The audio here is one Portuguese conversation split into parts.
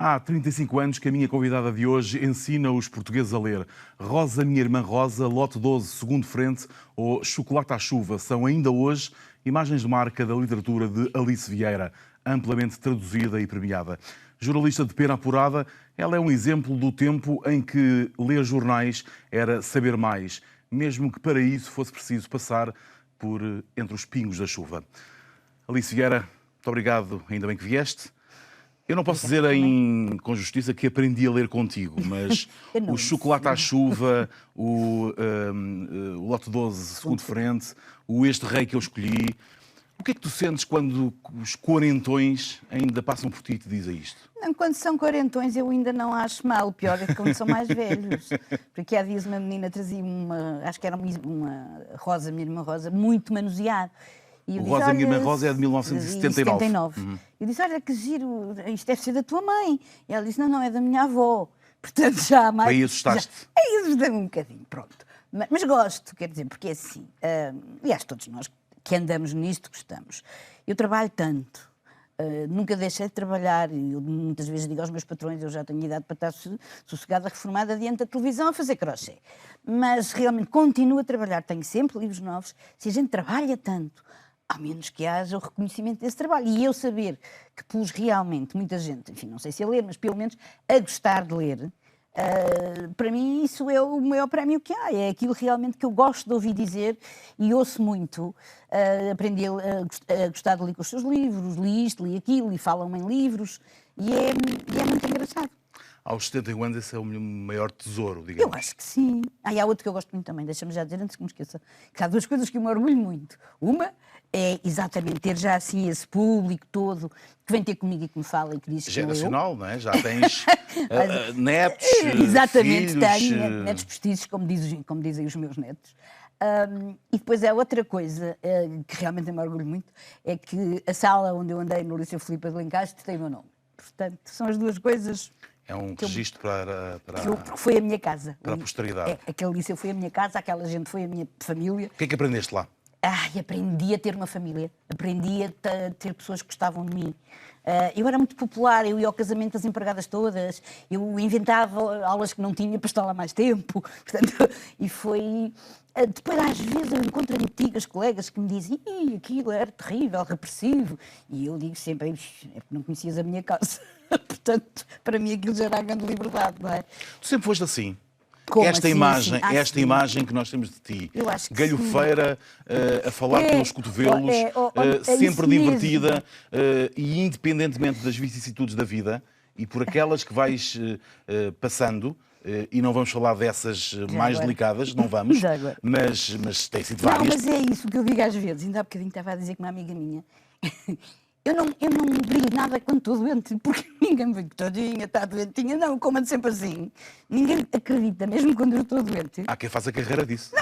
Há 35 anos que a minha convidada de hoje ensina os portugueses a ler. Rosa, Minha Irmã Rosa, Lote 12, Segundo Frente ou Chocolate à Chuva são ainda hoje imagens de marca da literatura de Alice Vieira, amplamente traduzida e premiada. Jornalista de pena apurada, ela é um exemplo do tempo em que ler jornais era saber mais, mesmo que para isso fosse preciso passar por entre os pingos da chuva. Alice Vieira, muito obrigado, ainda bem que vieste. Eu não posso dizer com justiça que aprendi a ler contigo, mas o Chocolate à Chuva, o Lote 12, Segundo Frente, o Este Rei que eu escolhi. O que é que tu sentes quando os quarentões ainda passam por ti e te dizem isto? Não, quando são quarentões eu ainda não acho mal, o pior é quando são mais velhos. Porque há dias uma menina trazia acho que era uma rosa, minha irmã Rosa, muito manuseada. O Rosa, Minha Irmã Rosa é de 1979. Eu disse, olha que giro, isto deve ser da tua mãe. E ela disse, não, é da minha avó. Portanto, já há mais... Aí assustaste? Aí assustei-me um bocadinho, pronto. Mas gosto, quer dizer, porque é assim. Aliás, todos nós que andamos nisto gostamos. Eu trabalho tanto. Nunca deixei de trabalhar. Eu muitas vezes digo aos meus patrões, eu já tenho idade para estar sossegada, reformada, diante da televisão a fazer crochê. Mas realmente continuo a trabalhar. Tenho sempre livros novos. Se a gente trabalha tanto, ao menos que haja o reconhecimento desse trabalho. E eu saber que pus realmente muita gente, enfim, não sei se a ler, mas pelo menos a gostar de ler, para mim isso é o maior prémio que há. É aquilo realmente que eu gosto de ouvir dizer e ouço muito. Aprendi a gostar de ler com os seus livros, li isto, li aquilo, e falam em livros, e é muito engraçado. Aos 71 anos esse é o meu maior tesouro, digamos. Eu acho que sim. E há outro que eu gosto muito também, deixa-me já dizer antes que me esqueça, que há duas coisas que eu me orgulho muito. Uma é exatamente ter já assim esse público todo que vem ter comigo e que me fala e que diz que geracional, não é? Já tens netos, exatamente, filhos... tenho netos postiços, como dizem os meus netos. E depois é outra coisa que realmente eu me orgulho muito, é que a sala onde eu andei no Liceu Filipe de Lencastre tem o meu nome. Portanto, são as duas coisas... É um registro para foi a minha casa. Para a posteridade. Aquele liceu foi a minha casa, aquela gente foi a minha família. O que é que aprendeste lá? Aprendi a ter uma família, aprendi a ter pessoas que gostavam de mim. Eu era muito popular, eu ia ao casamento das empregadas todas, eu inventava aulas que não tinha para estar lá mais tempo. Portanto, e foi... Depois, às vezes, eu encontro antigas colegas que me dizem aquilo era terrível, repressivo. E eu digo sempre, é porque não conhecias a minha casa. Portanto, para mim aquilo já era a grande liberdade, não é? Tu sempre foste assim? Como esta assim, imagem, assim? esta imagem que nós temos de ti, eu acho que galhofeira, a falar pelos cotovelos, sempre divertida e independentemente das vicissitudes da vida e por aquelas que vais passando, e não vamos falar dessas mais delicadas, não vamos, mas tem sido várias. Não, mas é isso que eu digo às vezes, ainda há bocadinho estava a dizer com uma amiga minha. Eu não brilho nada quando estou doente, porque ninguém me vê que tadinha, está doentinha. Não, como ando sempre assim. Ninguém acredita, mesmo quando eu estou doente. Há quem faça carreira disso.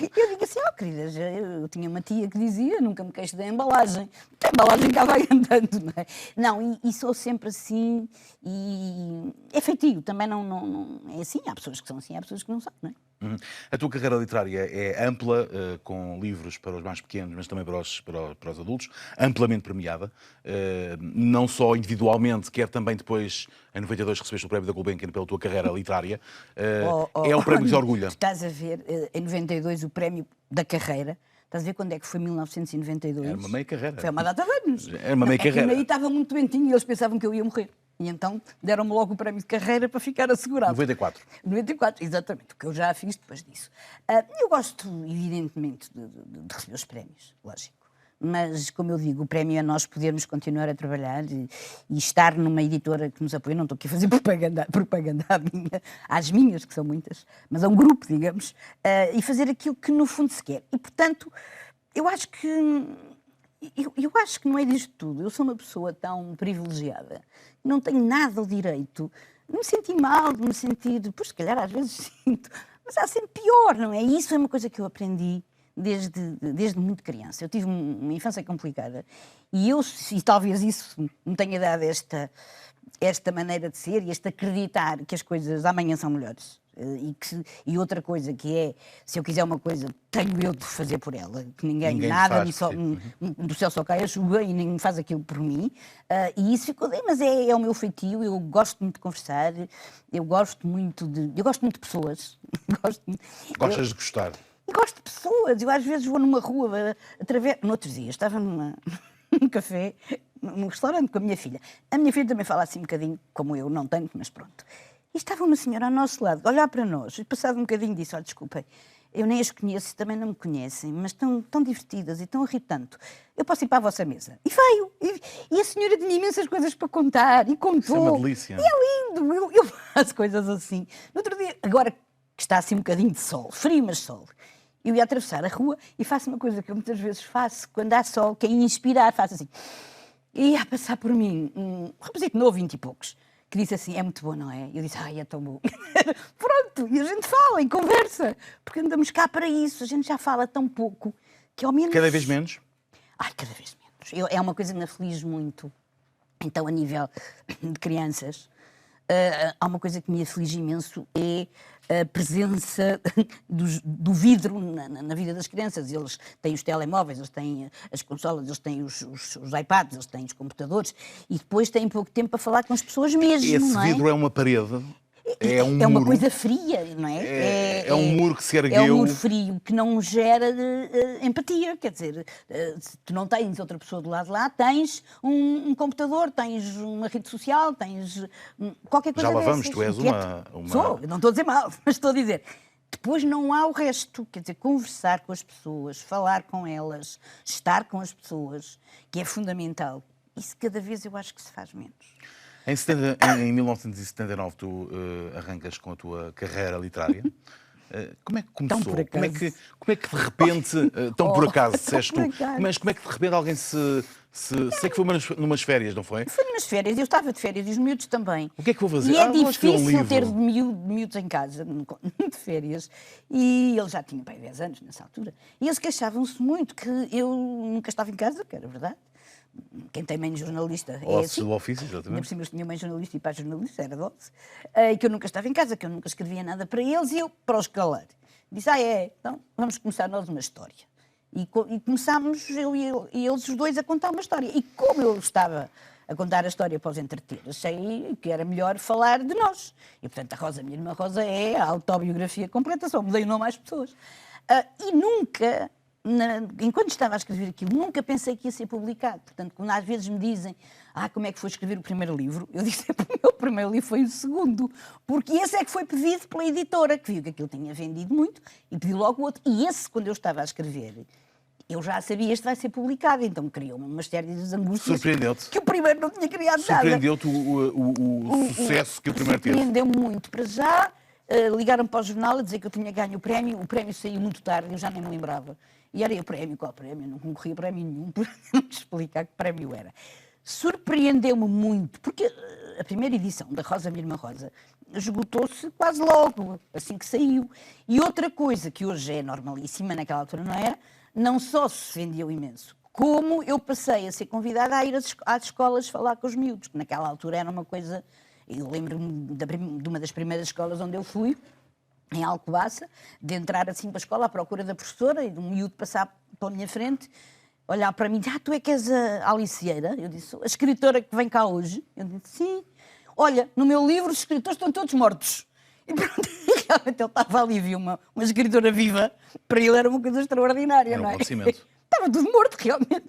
Eu digo assim, queridas, eu tinha uma tia que dizia, nunca me queixo da embalagem. A embalagem cá vai andando, não é? Não, e sou sempre assim, e é feitio, também não é assim. Há pessoas que são assim, há pessoas que não são, não é? A tua carreira literária é ampla, com livros para os mais pequenos, mas também para os adultos, amplamente premiada, não só individualmente, quer também depois, em 92, recebeste o prémio da Gulbenkian pela tua carreira literária. É o prémio que te orgulha. Estás a ver, em 92, o prémio da carreira. Estás a ver quando é que foi 1992? Era uma meia carreira. Foi uma data de anos. Era uma meia carreira. E aí estava muito doentinho e eles pensavam que eu ia morrer. E então deram-me logo o prémio de carreira para ficar assegurado. 94. 94, exatamente, o que eu já fiz depois disso. Eu gosto, evidentemente, de receber os prémios, lógico. Mas, como eu digo, o prémio é nós podermos continuar a trabalhar e estar numa editora que nos apoia. Não estou aqui a fazer propaganda às minhas, que são muitas, mas a um grupo, digamos, e fazer aquilo que no fundo se quer. E, portanto, eu acho que não é disto tudo. Eu sou uma pessoa tão privilegiada que não tenho nada o direito de me sentir mal, de me sentir... Pois, se calhar, às vezes sinto, mas há sempre pior, não é? Isso é uma coisa que eu aprendi desde muito criança. Eu tive uma infância complicada e talvez isso me tenha dado esta maneira de ser e este acreditar que as coisas amanhã são melhores. E outra coisa que é, se eu quiser uma coisa, tenho eu de fazer por ela, que ninguém faz me só, por ti. do céu só cai a chuva e ninguém faz aquilo por mim. E isso ficou bem, mas é o meu feitio, eu gosto muito de conversar, eu gosto muito de pessoas. Gostas de gostar? E gosto de pessoas. Eu às vezes vou numa rua, no outro dia, estava num café, num restaurante com a minha filha. A minha filha também fala assim um bocadinho, como eu, não tanto, mas pronto. E estava uma senhora ao nosso lado, a olhar para nós, e passado um bocadinho disse, olha, desculpem, eu nem as conheço, também não me conhecem, mas estão tão divertidas e estão a rir tanto. Eu posso ir para a vossa mesa? E veio. E a senhora tinha imensas coisas para contar, e contou. Isso é uma delícia. E é lindo, eu faço coisas assim. No outro dia, agora que está assim um bocadinho de sol, frio, mas sol, eu ia atravessar a rua e faço uma coisa que eu muitas vezes faço quando há sol, que é inspirar, faço assim. E ia passar por mim um rapazito novo, 20 e poucos, que disse assim, é muito bom, não é? Eu disse, ai, é tão bom. Pronto, e a gente fala e conversa, porque andamos cá para isso, a gente já fala tão pouco, que ao menos... Cada vez menos? Ai, cada vez menos. É uma coisa que me aflige muito. Então, a nível de crianças, há uma coisa que me aflige imenso, é a presença do vidro na vida das crianças. Eles têm os telemóveis, eles têm as consolas, eles têm os iPads, eles têm os computadores e depois têm pouco tempo para falar com as pessoas mesmo, Esse não é? vidro é uma parede? É um uma muro? coisa fria, não é? É um muro que se ergueu. É um muro frio que não gera empatia, quer dizer, se tu não tens outra pessoa do lado de lá, tens um computador, tens uma rede social, tens qualquer coisa Já lá dessas. vamos, tu és uma... Sou, eu não estou a dizer mal, mas estou a dizer. Depois não há o resto, quer dizer, conversar com as pessoas, falar com elas, estar com as pessoas, que é fundamental. Isso cada vez eu acho que se faz menos. Em 1979 tu arrancas com a tua carreira literária. Como é que começou? Tão por acaso. Como é que de repente, tão por acaso, disseste tu, por acaso. mas como é que de repente alguém sei que foi numas férias, não foi? Foi numas férias, eu estava de férias e os miúdos também. O que é que vou fazer? E é vou escrever um difícil livro. ter miúdos em casa, de férias. E eles já tinham bem 10 anos nessa altura. E eles queixavam-se muito que eu nunca estava em casa, que era verdade. Quem tem mãe jornalista é assim. Do ofício, Ainda por exatamente. cima eles tinham mãe jornalista e pai jornalista, era doce. E que eu nunca estava em casa, que eu nunca escrevia nada para eles e eu, para os calar, disse, então vamos começar nós uma história. E começámos, eu e eles os dois, a contar uma história. E como eu estava a contar a história para os entreter, achei que era melhor falar de nós. E, portanto, a Rosa, a minha irmã Rosa, é a autobiografia completa, só mudei o nome às pessoas. E nunca... enquanto estava a escrever aquilo, nunca pensei que ia ser publicado. Portanto, quando às vezes me dizem como é que foi escrever o primeiro livro, eu disse que o meu primeiro livro foi o segundo, porque esse é que foi pedido pela editora, que viu que aquilo tinha vendido muito e pediu logo outro. E esse, quando eu estava a escrever, eu já sabia este vai ser publicado, então criou-me uma série de angústias. Surpreendeu-te? Que o primeiro não tinha criado nada. Surpreendeu-te o sucesso que o primeiro teve? Surpreendeu-me muito. Para já, ligaram para o jornal a dizer que eu tinha ganho o prémio saiu muito tarde, eu já nem me lembrava. E era o prémio, qual prémio? Não concorria a prémio nenhum, por não te explicar que prémio era. Surpreendeu-me muito, porque a primeira edição da Rosa, a minha irmã Rosa, esgotou-se quase logo, assim que saiu. E outra coisa que hoje é normalíssima, naquela altura não era, não só se vendeu imenso, como eu passei a ser convidada a ir às escolas falar com os miúdos, que naquela altura era uma coisa... Eu lembro-me de uma das primeiras escolas onde eu fui, em Alcobaça, de entrar assim para a escola à procura da professora e de um miúdo passar pela minha frente, olhar para mim, tu é que és a Alicieira? Eu disse, a escritora que vem cá hoje? Eu disse, sim. Olha, no meu livro os escritores estão todos mortos. E pronto, realmente ele estava ali, viu uma escritora viva, para ele era uma coisa extraordinária, Era um não é? acontecimento. Estava tudo morto, realmente.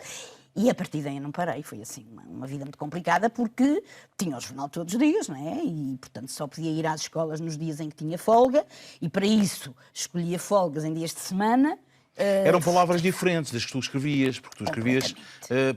E a partir daí eu não parei, foi assim uma vida muito complicada porque tinha o jornal todos os dias, não é? E portanto só podia ir às escolas nos dias em que tinha folga e para isso escolhia folgas em dias de semana. Eram palavras diferentes das que tu escrevias, porque tu escrevias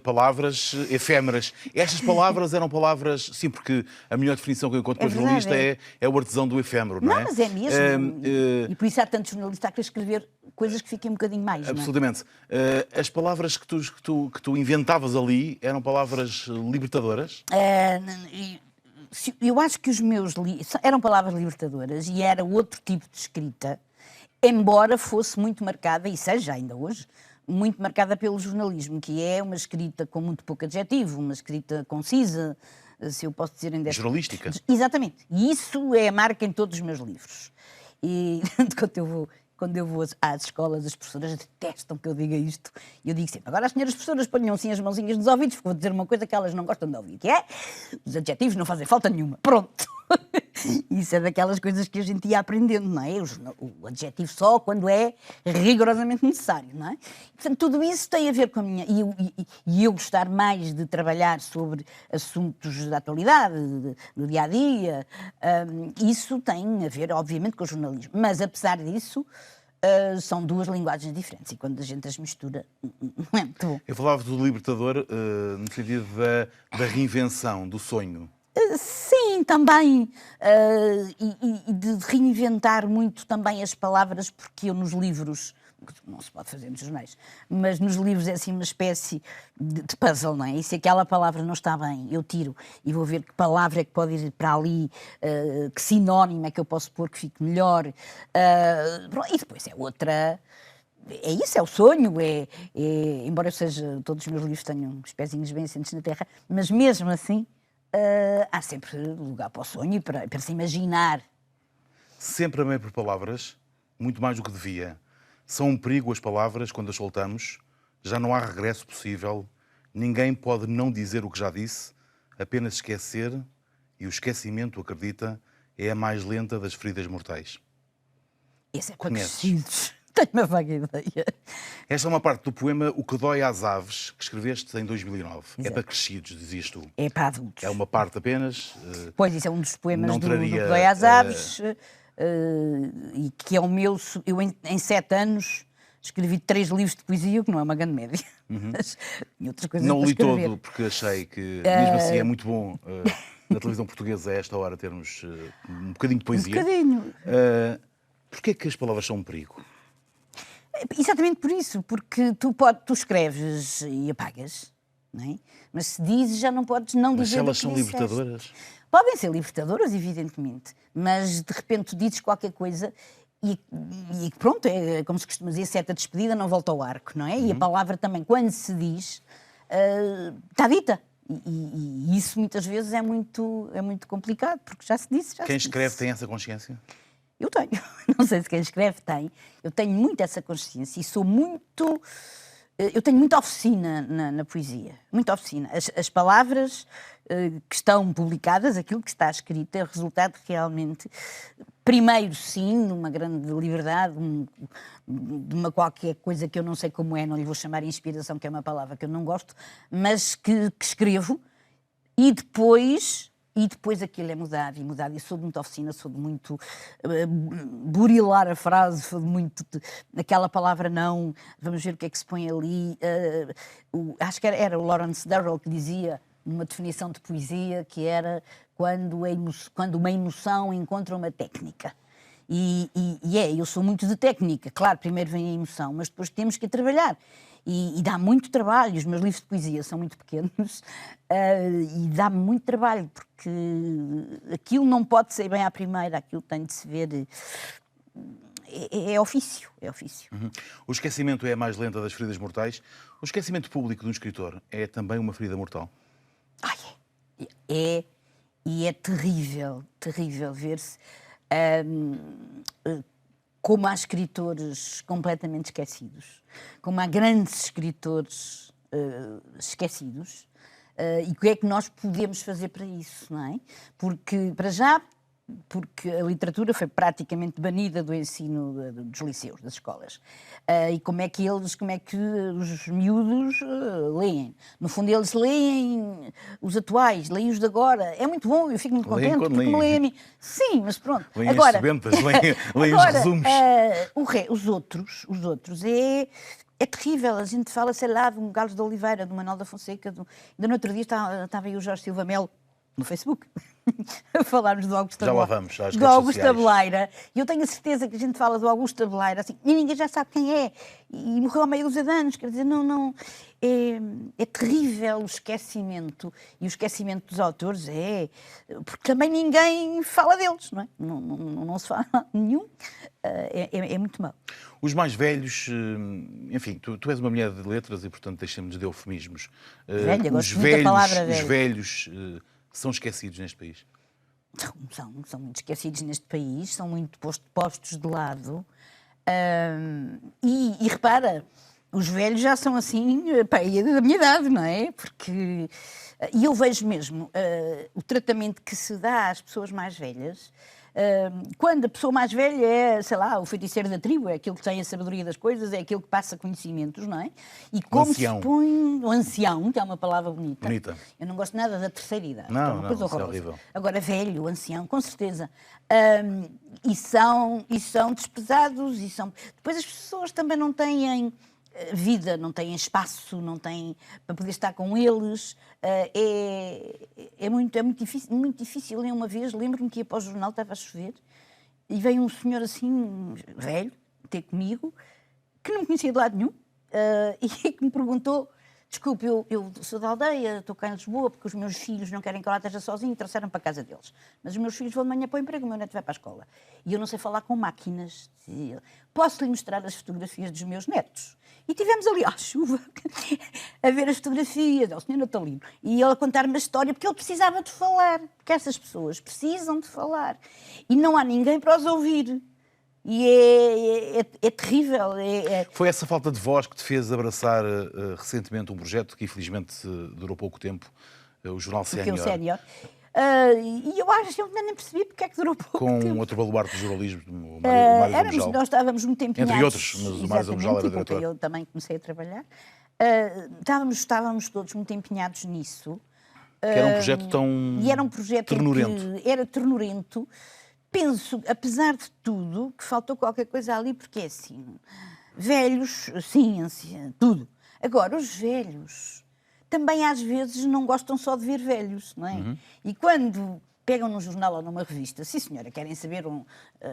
palavras efêmeras. Estas palavras eram palavras... Sim, porque a melhor definição que eu encontro para jornalista é o artesão do efêmero, não é? Não, mas é mesmo. E por isso há tantos jornalistas a querer escrever coisas que fiquem um bocadinho mais, absolutamente. Não é? As palavras que tu inventavas ali eram palavras libertadoras? Eu acho que os meus livros eram palavras libertadoras e era outro tipo de escrita, embora fosse muito marcada, e seja ainda hoje, muito marcada pelo jornalismo, que é uma escrita com muito pouco adjetivo, uma escrita concisa, se eu posso dizer em 10... Jornalística. Exatamente. E isso é a marca em todos os meus livros. E quando eu vou às escolas, as professoras detestam que eu diga isto. E eu digo sempre, agora as senhoras professoras ponham assim as mãozinhas nos ouvidos, porque vou dizer uma coisa que elas não gostam de ouvir, que é, os adjetivos não fazem falta nenhuma. Pronto. Isso é daquelas coisas que a gente ia aprendendo, não é? O adjetivo só quando é rigorosamente necessário, não é? Portanto, tudo isso tem a ver com a minha... E eu gostar mais de trabalhar sobre assuntos da atualidade, do dia-a-dia, isso tem a ver, obviamente, com o jornalismo. Mas, apesar disso, são duas linguagens diferentes. E quando a gente as mistura, não é muito bom. Eu falava do libertador no sentido da reinvenção, do sonho. Sim, também. E de reinventar muito também as palavras, porque eu nos livros, não se pode fazer nos jornais, mas nos livros é assim uma espécie de puzzle, não é? E se aquela palavra não está bem, eu tiro e vou ver que palavra é que pode ir para ali, que sinónimo é que eu posso pôr que fique melhor. E depois é outra... É isso, é o sonho, embora eu seja, todos os meus livros tenham os pezinhos bem assentes na terra, mas mesmo assim... há sempre lugar para o sonho e para se imaginar. Sempre amei por palavras, muito mais do que devia. São um perigo as palavras quando as soltamos. Já não há regresso possível. Ninguém pode não dizer o que já disse, apenas esquecer, e o esquecimento, acredita, é a mais lenta das feridas mortais. Esse é para crescidos. Tenho uma vaga ideia. Esta é uma parte do poema O que dói às aves, que escreveste em 2009. Exato. É para crescidos, dizias tu. É para adultos. É uma parte apenas. Pois, isso é um dos poemas não do traria, que dói às aves, e que é o meu... Eu, em 7 anos, escrevi 3 livros de poesia, o que não é uma grande média. Mas e outras coisas Não para li escrever. todo, porque achei que, mesmo assim, é muito bom na televisão portuguesa, a esta hora, termos um bocadinho de poesia. Um bocadinho. Porquê é que as palavras são um perigo? Exatamente por isso, porque tu escreves e apagas, não é? Mas se dizes, já não podes não Mas dizer. se elas do que são disseste. libertadoras? Podem ser libertadoras, evidentemente, mas de repente tu dizes qualquer coisa e pronto, é como se costuma dizer, certa despedida não volta ao arco, não é? E a palavra também, quando se diz, está dita. E isso muitas vezes é muito complicado, porque já se disse. Quem escreve tem essa consciência? Eu tenho. Não sei se quem escreve tem. Eu tenho muito essa consciência e sou muito... Eu tenho muita oficina na poesia. Muita oficina. As palavras que estão publicadas, aquilo que está escrito, é o resultado realmente... Primeiro, sim, de uma grande liberdade, de uma qualquer coisa que eu não sei como é, não lhe vou chamar inspiração, que é uma palavra que eu não gosto, mas que escrevo e depois aquilo é mudado, e sou de muita oficina, sou de muito burilar a frase, sou de muito... aquela palavra não, vamos ver o que é que se põe ali. Acho que era o Lawrence Durrell que dizia, numa definição de poesia, que era quando uma emoção encontra uma técnica. Eu sou muito de técnica. Claro, primeiro vem a emoção, mas depois temos que trabalhar. E dá muito trabalho. Os meus livros de poesia são muito pequenos e dá-me muito trabalho, porque aquilo não pode ser bem à primeira, aquilo tem de se ver... É ofício, é ofício. O esquecimento é a mais lenta das feridas mortais. O esquecimento público de um escritor é também uma ferida mortal? E é terrível, terrível ver-se como há escritores completamente esquecidos, como há grandes escritores esquecidos, e o que é que nós podemos fazer para isso, não é? Porque, para já, porque a literatura foi praticamente banida do ensino dos liceus, das escolas. E como é que os miúdos leem? No fundo, eles leem os atuais, leem os de agora. É muito bom, eu fico muito contente, porque me leem a mim. Sim, mas pronto. Leem agora, as sebentas, leem os resumos. Os outros é terrível. A gente fala, sei lá, de um Carlos de Oliveira, do Manuel da Fonseca. Ainda no outro dia estava aí o Jorge Silva Melo, no Facebook, a falarmos do Augusto Já lá vamos, às do redes Augusto sociais. Abeleira. E eu tenho a certeza que a gente fala do Augusto Abeleira assim, e ninguém já sabe quem é. E morreu há meia dúzia de anos. Quer dizer, não. É terrível o esquecimento. E o esquecimento dos autores porque também ninguém fala deles, não é? Não se fala nenhum. É muito mau. Os mais velhos, enfim, tu és uma mulher de letras e, portanto, deixamos de eufemismos. Velha, gosto muito da palavra os velhos são esquecidos neste país? são muito esquecidos neste país, são muito postos de lado. E repara, os velhos já são assim, pá, é da minha idade, não é? Porque. E eu vejo mesmo o tratamento que se dá às pessoas mais velhas. Quando a pessoa mais velha é, sei lá, o feiticeiro da tribo, é aquele que tem a sabedoria das coisas, é aquele que passa conhecimentos, não é? E como se põe o ancião, que é uma palavra bonita. Eu não gosto nada da terceira idade, não, é uma coisa horrorosa. É horrível. Agora, velho, ancião, com certeza. E são desprezados, e são... Depois as pessoas também não têm vida, não têm espaço, não têm para poder estar com eles. É muito difícil. Muito difícil. Eu uma vez lembro-me que ia para o jornal, estava a chover, e veio um senhor assim, velho, ter comigo, que não me conhecia de lado nenhum, e que me perguntou: desculpe, eu sou da aldeia, estou cá em Lisboa porque os meus filhos não querem que eu lá esteja sozinho e trouxeram para a casa deles. Mas os meus filhos vão de manhã para o emprego, o meu neto vai para a escola. E eu não sei falar com máquinas. Posso-lhe mostrar as fotografias dos meus netos? E tivemos ali à chuva a ver as fotografias ao Sr. Natalino. E ele a contar-me a história, porque ele precisava de falar. Porque essas pessoas precisam de falar. E não há ninguém para os ouvir. E é terrível. Foi essa falta de voz que te fez abraçar recentemente um projeto que infelizmente durou pouco tempo, o Jornal Sénior. E eu acho que eu nem percebi porque é que durou pouco tempo. Com outro baluarte do jornalismo, o Mário Zamujal. Nós estávamos muito empenhados. Entre outros, mas o Mário Zamujal era diretor. Eu também comecei a trabalhar. Estávamos todos muito empenhados nisso. Que era um projeto tão e era um projeto ternurento. Era ternurento. Penso, apesar de tudo, que faltou qualquer coisa ali, porque é assim, velhos, ciência, tudo. Agora, os velhos também às vezes não gostam só de ver velhos, não é? Uhum. E quando pegam num jornal ou numa revista, sim senhora, querem saber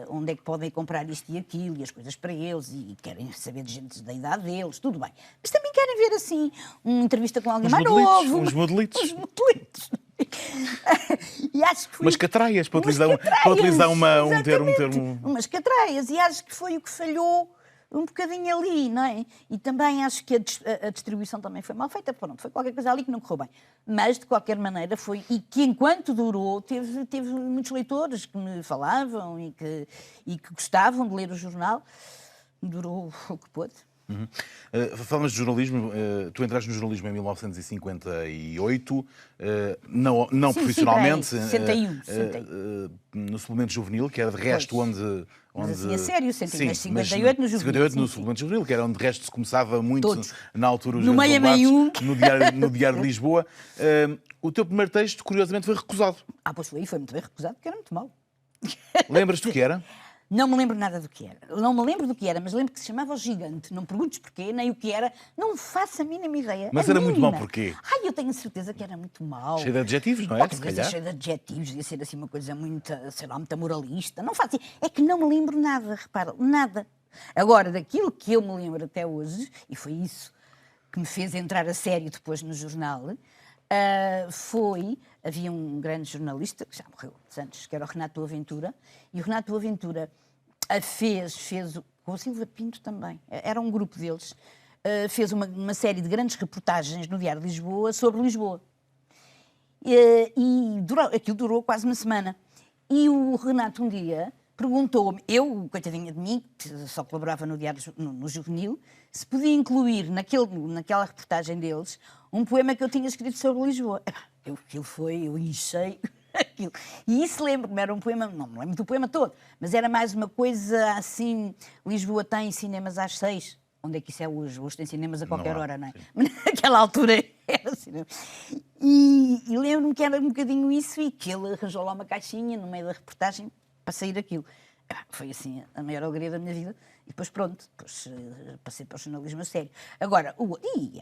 onde é que podem comprar isto e aquilo e as coisas para eles, e querem saber de gente da idade deles, tudo bem. Mas também querem ver assim, uma entrevista com alguém mais novo. Uns modelitos. Uns modelitos. E acho que foi umas catraias, para utilizar um termo. Umas catraias, e acho que foi o que falhou um bocadinho ali, não é? E também acho que a distribuição também foi mal feita. Pronto, foi qualquer coisa ali que não correu bem. Mas, de qualquer maneira, foi... E que, enquanto durou, teve muitos leitores que me falavam e que gostavam de ler o jornal. Durou o que pôde. Uhum. Falamos de jornalismo, tu entraste no jornalismo em 1958, não sim, profissionalmente, 61. No suplemento juvenil, que era de resto onde mas assim, a sério, sim, 58 no juvenil. 58 no suplemento juvenil, que era onde de resto se começava muito, todos. Na altura, os no meio a meio no Diário de Lisboa. O teu primeiro texto, curiosamente, foi recusado. Pois foi muito bem recusado, porque era muito mau. Lembras-te do que era? Não me lembro nada do que era. Não me lembro do que era, mas lembro que se chamava O Gigante. Não me perguntes porquê, nem o que era. Não faço a mínima ideia. Mas era muito mau porquê? Eu tenho a certeza que era muito mau. Cheio de adjetivos, não é? Cheio de adjetivos, ia ser assim uma coisa muito, sei lá, muito moralista. Não faço. É que não me lembro nada, repara, nada. Agora, daquilo que eu me lembro até hoje, e foi isso que me fez entrar a sério depois no jornal, havia um grande jornalista, que já morreu antes, que era o Renato Boaventura, e o Renato Boaventura fez com o Silva Pinto também, era um grupo deles, fez uma série de grandes reportagens no Diário de Lisboa sobre Lisboa. Aquilo durou quase uma semana. E o Renato um dia perguntou-me, eu, coitadinha de mim, que só colaborava no Diário no Juvenil, se podia incluir naquela reportagem deles um poema que eu tinha escrito sobre Lisboa. Eu enchei aquilo. E isso lembro-me, era um poema, não me lembro do poema todo, mas era mais uma coisa assim, Lisboa tem cinemas às 6. Onde é que isso é hoje? Hoje tem cinemas a qualquer hora, não é? Mas naquela altura era cinema. E lembro-me que era um bocadinho isso e que ele arranjou lá uma caixinha no meio da reportagem para sair aquilo. Foi assim a maior alegria da minha vida. E depois pronto, passei para o jornalismo a sério. Agora,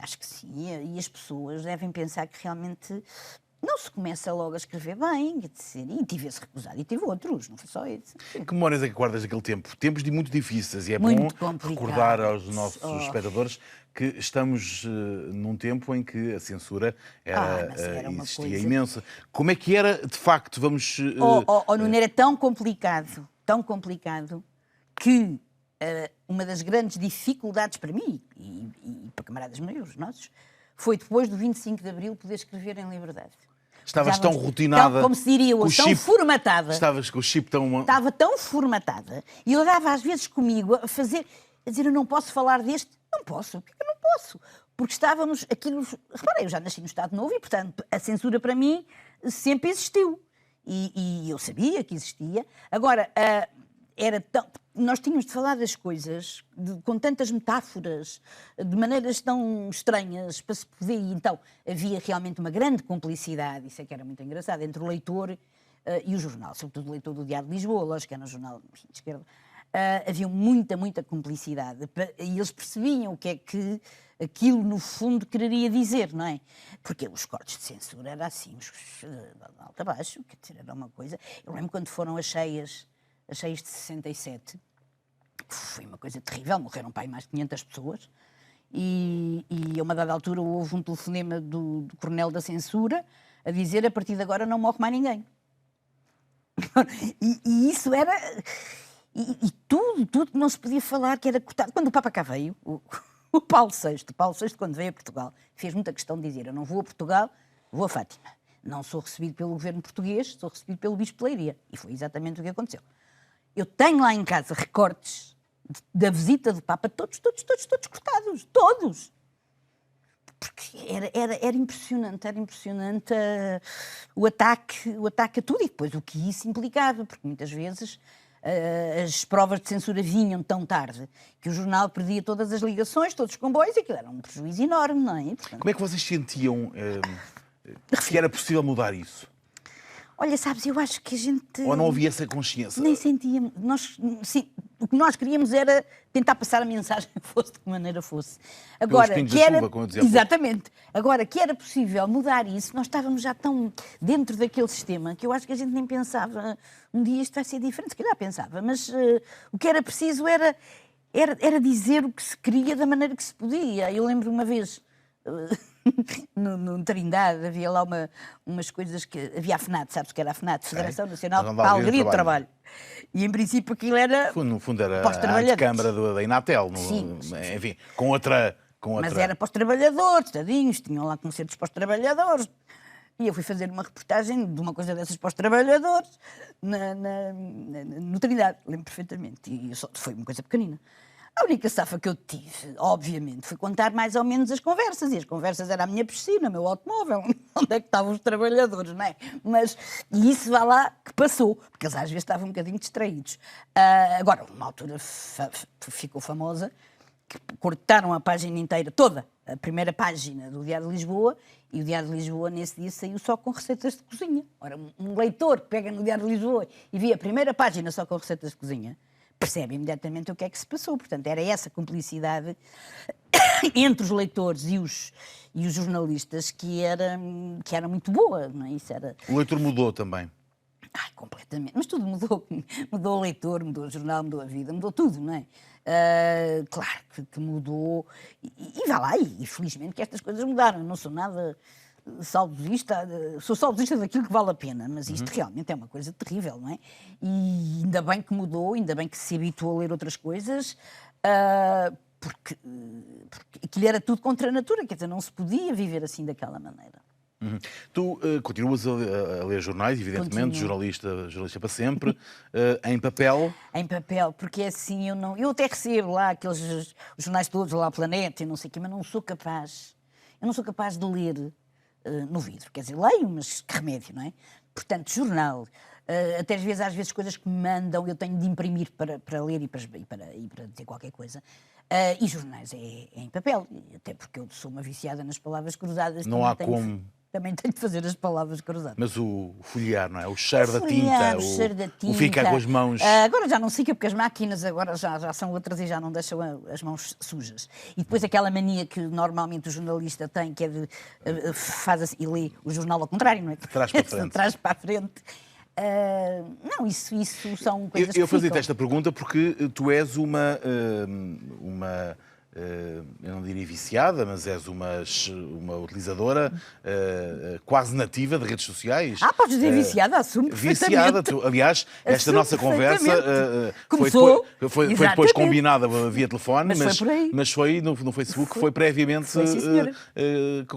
acho que sim, e as pessoas devem pensar que realmente não se começa logo a escrever bem, e tive esse recusado, e tive outros, não foi só esse. Que memórias é que guardas daquele tempo? Tempos muito difíceis, e é muito bom complicado. Recordar aos nossos espectadores que estamos num tempo em que a censura existia imensa. Como é que era, de facto, vamos... Nuno, era tão complicado que uma das grandes dificuldades para mim e para camaradas meus, nossos, foi depois do 25 de Abril poder escrever em liberdade. Estavas tão rotinada. Como se diria hoje, tão formatada. Estavas com o chip tão... Estava tão formatada. E eu dava às vezes comigo a dizer, eu não posso falar deste. Não posso. Por que eu não posso? Porque estávamos... Repara, eu já nasci no Estado Novo e, portanto, a censura para mim sempre existiu. E eu sabia que existia. Agora, nós tínhamos de falar das coisas com tantas metáforas, de maneiras tão estranhas para se poder... Então, havia realmente uma grande cumplicidade, isso é que era muito engraçado, entre o leitor e o jornal, sobretudo o leitor do Diário de Lisboa, lógico que era um jornal de esquerda. Havia muita cumplicidade e eles percebiam o que é que aquilo, no fundo, quereria dizer, não é? Porque os cortes de censura eram assim, de alto a baixo, quer dizer, era uma coisa... Eu lembro quando foram as cheias de 67, foi uma coisa terrível, morreram para aí mais de 500 pessoas, e a uma dada altura houve um telefonema do coronel da censura a dizer, a partir de agora não morre mais ninguém. E isso era... E tudo que não se podia falar, que era cortado. Quando o Papa cá veio, o Paulo VI, quando veio a Portugal, fez muita questão de dizer, eu não vou a Portugal, vou a Fátima. Não sou recebido pelo governo português, sou recebido pelo Bispo de Leiria. E foi exatamente o que aconteceu. Eu tenho lá em casa recortes da visita do Papa, todos cortados, todos. Porque era impressionante o ataque a tudo e depois o que isso implicava, porque muitas vezes as provas de censura vinham tão tarde que o jornal perdia todas as ligações, todos os comboios, e aquilo era um prejuízo enorme, não é? Portanto, como é que vocês sentiam que era possível mudar isso? Olha, sabes, eu acho que a gente... Ou não havia essa consciência? Nem sentíamos. O que nós queríamos era tentar passar a mensagem, fosse de que maneira fosse. Agora, que era... chuva, como eu dizia. Exatamente. Agora, que era possível mudar isso, nós estávamos já tão dentro daquele sistema que eu acho que a gente nem pensava, um dia isto vai ser diferente, se calhar pensava, mas o que era preciso era dizer o que se queria da maneira que se podia. Eu lembro uma vez... no Trindade havia lá umas coisas que... Havia a FNAD, sabes o que era a FNAD? Federação Nacional para a Alegria do Trabalho. E em princípio aquilo era... No fundo era a antecâmara da Inatel. Sim. Enfim, com outra... Mas era para os trabalhadores, tadinhos, tinham lá concertos para os trabalhadores. E eu fui fazer uma reportagem de uma coisa dessas para os trabalhadores no Trindade, lembro perfeitamente. E foi uma coisa pequenina. A única safa que eu tive, obviamente, foi contar mais ou menos as conversas. E as conversas era a minha piscina, o meu automóvel, onde é que estavam os trabalhadores, não é? E isso vá lá que passou, porque eles às vezes estavam um bocadinho distraídos. Agora, uma altura ficou famosa, que cortaram a página inteira, toda, a primeira página do Diário de Lisboa, e o Diário de Lisboa nesse dia saiu só com receitas de cozinha. Ora, um leitor que pega no Diário de Lisboa e via a primeira página só com receitas de cozinha, percebe imediatamente o que é que se passou. Portanto, era essa cumplicidade entre os leitores e os jornalistas que era muito boa, não é? Isso era... O leitor mudou também. Ai, completamente. Mas tudo mudou. Mudou o leitor, mudou o jornal, mudou a vida, mudou tudo, não é? Claro que mudou. E vá lá, e felizmente que estas coisas mudaram. Eu não sou nada... saudosista, sou saudosista daquilo que vale a pena, mas isto realmente é uma coisa terrível, não é? E ainda bem que mudou, ainda bem que se habituou a ler outras coisas, porque aquilo era tudo contra a natura, quer dizer, não se podia viver assim daquela maneira. Tu continuas a ler jornais, evidentemente, jornalista para sempre, em papel? Em papel, porque é assim, eu até recebo lá aqueles os jornais todos, lá Planeta e não sei o quê, mas não sou capaz, eu não sou capaz de ler no vidro, quer dizer, leio, mas que remédio, não é? Portanto, jornal, até às vezes coisas que me mandam, eu tenho de imprimir para ler e para dizer qualquer coisa, e jornais é em papel, até porque eu sou uma viciada nas palavras cruzadas. Não há como... Também tenho de fazer as palavras cruzadas. Mas o folhear, não é? O cheiro da folhear, tinta, o cheiro da tinta. O ficar com as mãos... Agora já não fica, porque as máquinas agora já são outras e já não deixam as mãos sujas. E depois aquela mania que normalmente o jornalista tem, que é de faz assim, e lê o jornal ao contrário, não é? De trás para a frente. De trás para a frente. Não, isso são coisas Eu fazia-te ficam. esta pergunta porque tu és uma eu não diria viciada, mas és uma utilizadora quase nativa de redes sociais. Podes dizer viciada, assumo perfeitamente. Viciada. Aliás, esta nossa conversa foi depois combinada via telefone, mas foi no Facebook, foi previamente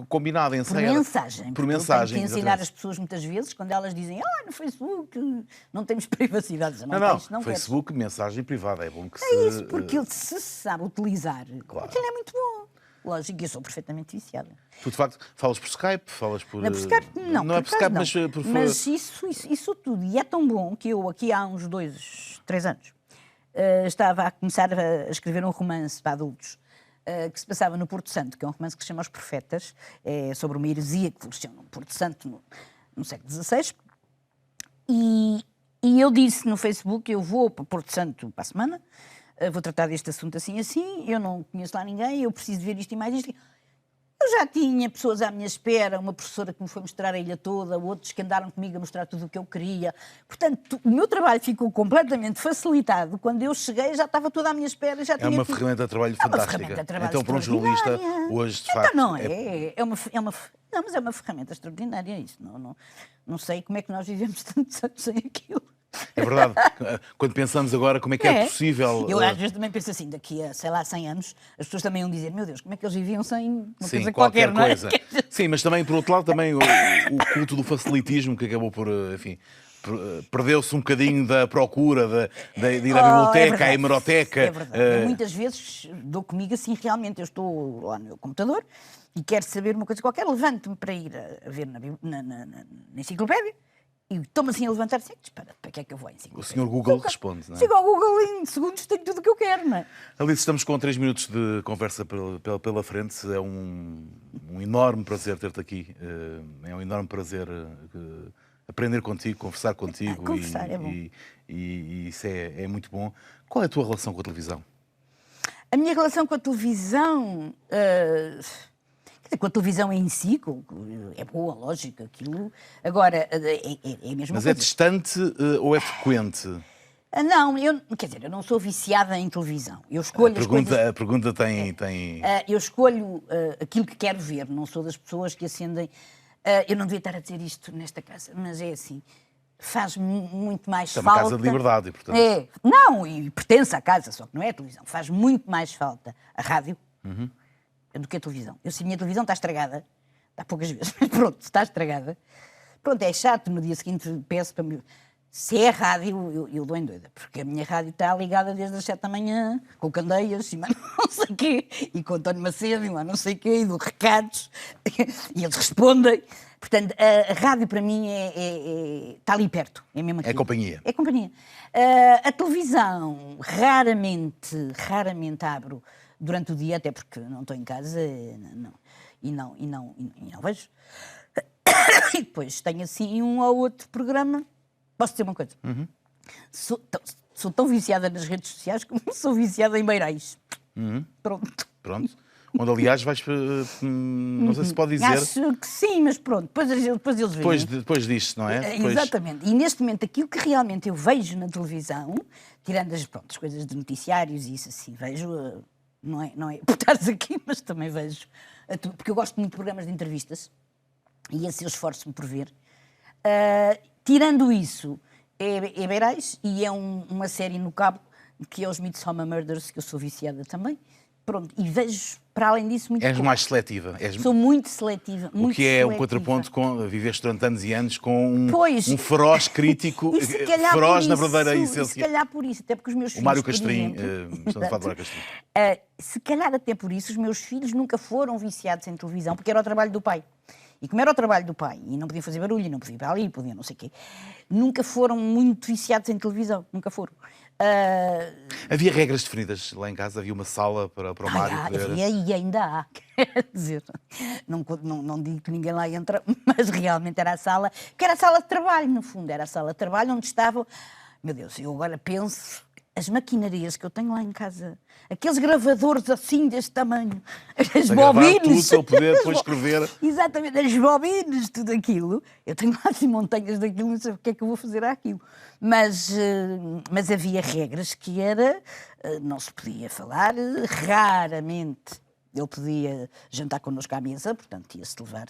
combinada, ensaiada. Por mensagem. Tenho que ensinar as pessoas muitas vezes, quando elas dizem no Facebook não temos privacidade. Não, Facebook, mensagem privada, é bom que É isso, porque ele se sabe utilizar. Claro. Aquilo é muito bom. Lógico, eu sou perfeitamente viciada. Tu, de facto, falas por Skype? Falas por... Não, por Skype não. Não é por Skype, mas por... Mas isso tudo. E é tão bom que eu, aqui há uns 2, 3 anos, estava a começar a escrever um romance para adultos que se passava no Porto Santo, que é um romance que se chama Os Profetas, sobre uma heresia que floresceu no Porto Santo no século XVI. E eu disse no Facebook, eu vou para Porto Santo para a semana, vou tratar deste assunto assim, eu não conheço lá ninguém, eu preciso ver isto e mais isto. Eu já tinha pessoas à minha espera, uma professora que me foi mostrar a ilha toda, outros que andaram comigo a mostrar tudo o que eu queria. Portanto, o meu trabalho ficou completamente facilitado. Quando eu cheguei, já estava toda à minha espera. Já tinha ferramenta de trabalho fantástica. Então, para um jornalista, hoje, de facto... Não, mas é uma ferramenta extraordinária isso. Não sei como é que nós vivemos tantos anos sem aquilo. É verdade. Quando pensamos agora como é que é possível... Eu às vezes também penso assim, daqui a, sei lá, 100 anos, as pessoas também iam dizer, meu Deus, como é que eles viviam sem uma coisa qualquer coisa. Não é? Sim, mas também, por outro lado, também o culto do facilitismo que acabou por, enfim... Perdeu-se um bocadinho da procura de ir à biblioteca, à hemeroteca. É verdade. Eu muitas vezes dou comigo assim, realmente, eu estou lá no computador e quero saber uma coisa qualquer, levanto-me para ir a ver na enciclopédia. E estou-me assim a levantar assim, para que é que eu vou à enciclopédia? O senhor Google responde, não é? Sigo ao Google em segundos, tenho tudo o que eu quero, não é? Alice, estamos com 3 minutos de conversa pela frente. É um enorme prazer ter-te aqui. É um enorme prazer aprender contigo, conversar contigo. Conversar é bom. E isso é muito bom. Qual é a tua relação com a televisão? A minha relação com a televisão... com a televisão em si, é boa, lógico, aquilo. Agora, é a mesma coisa. Mas é distante ou é frequente? Não, eu não sou viciada em televisão. Eu escolho a pergunta tem... Eu escolho aquilo que quero ver, não sou das pessoas que acendem... eu não devia estar a dizer isto nesta casa, mas é assim, faz muito mais falta... É uma casa de liberdade, portanto... Não, e pertence à casa, só que não é a televisão. Faz muito mais falta a rádio... do que a televisão. Se a minha televisão está estragada, há poucas vezes, mas pronto, está estragada, pronto, é chato, no dia seguinte peço para me... Se é rádio, eu dou em doida, porque a minha rádio está ligada desde as 7 da manhã, com Candeias, e não sei o quê, e com António Macedo, e não sei o quê, e dou recados, e eles respondem. Portanto, a rádio para mim está ali perto, é mesmo aqui. É companhia. É companhia. A televisão, raramente abro durante o dia, até porque não estou em casa, e não vejo. E depois tenho assim um ou outro programa. Posso dizer uma coisa? Sou tão viciada nas redes sociais como sou viciada em beirais. Pronto. Onde, aliás, vais... não sei se pode dizer... Acho que sim, mas pronto. Depois eles veem. Depois disso, não é? Exatamente. E neste momento, aquilo que realmente eu vejo na televisão, tirando as coisas de noticiários e isso assim, vejo... Não é por estares aqui, mas também vejo... Porque eu gosto muito de programas de entrevistas. E esse eu esforço-me por ver. Tirando isso, é Beirais e é uma série no cabo que é os Midsommar Murders, que eu sou viciada também. Pronto, e vejo, para além disso, muito pouco. Mais seletiva. Sou muito seletiva. O que é um contraponto com viveste durante anos e anos com um feroz crítico, feroz na verdadeira essência. Se calhar por isso, até porque os meus filhos... O Mário Castrim, estamos a falar do Mário Castrim. Se calhar até por isso, os meus filhos nunca foram viciados em televisão, porque era o trabalho do pai. E como era o trabalho do pai, e não podiam fazer barulho, e não podiam ir para ali, podiam não sei o quê, nunca foram muito viciados em televisão, nunca foram. Havia regras definidas lá em casa? Havia uma sala para o Mário poder... Havia e ainda há, quer dizer, não digo que ninguém lá entra, mas realmente era a sala, que era a sala de trabalho, no fundo, era a sala de trabalho onde estavam... Meu Deus, eu agora penso... as maquinarias que eu tenho lá em casa, aqueles gravadores assim deste tamanho, as A gravar bobines. tudo para ele poder depois escrever. Exatamente, as bobines, tudo aquilo. Eu tenho lá assim montanhas daquilo, não sei o que é que eu vou fazer àquilo. Mas havia regras que era, não se podia falar, raramente ele podia jantar connosco à mesa, portanto ia-se levar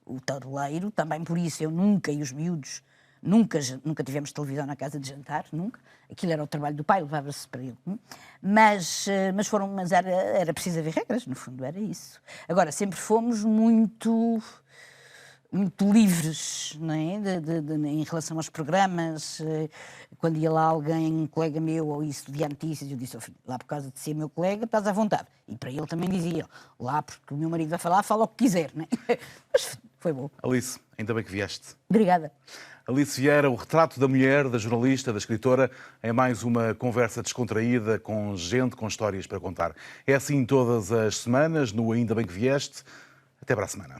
o tabuleiro, também por isso eu nunca, e os miúdos, nunca tivemos televisão na casa de jantar, nunca. Aquilo era o trabalho do pai, levava-se para ele. Mas era preciso haver regras, no fundo, era isso. Agora, sempre fomos muito livres, não é? Em relação aos programas. Quando ia lá alguém, um colega meu, ou isso, via notícias, eu disse, oh, filho, lá por causa de ser meu colega, estás à vontade. E para ele também dizia, lá porque o meu marido vai falar, fala o que quiser, não é? Mas foi bom. Alice, ainda bem que vieste. Obrigada. Alice Vieira, o retrato da mulher, da jornalista, da escritora, é mais uma conversa descontraída com gente com histórias para contar. É assim todas as semanas, no Ainda Bem que Vieste. Até para a semana.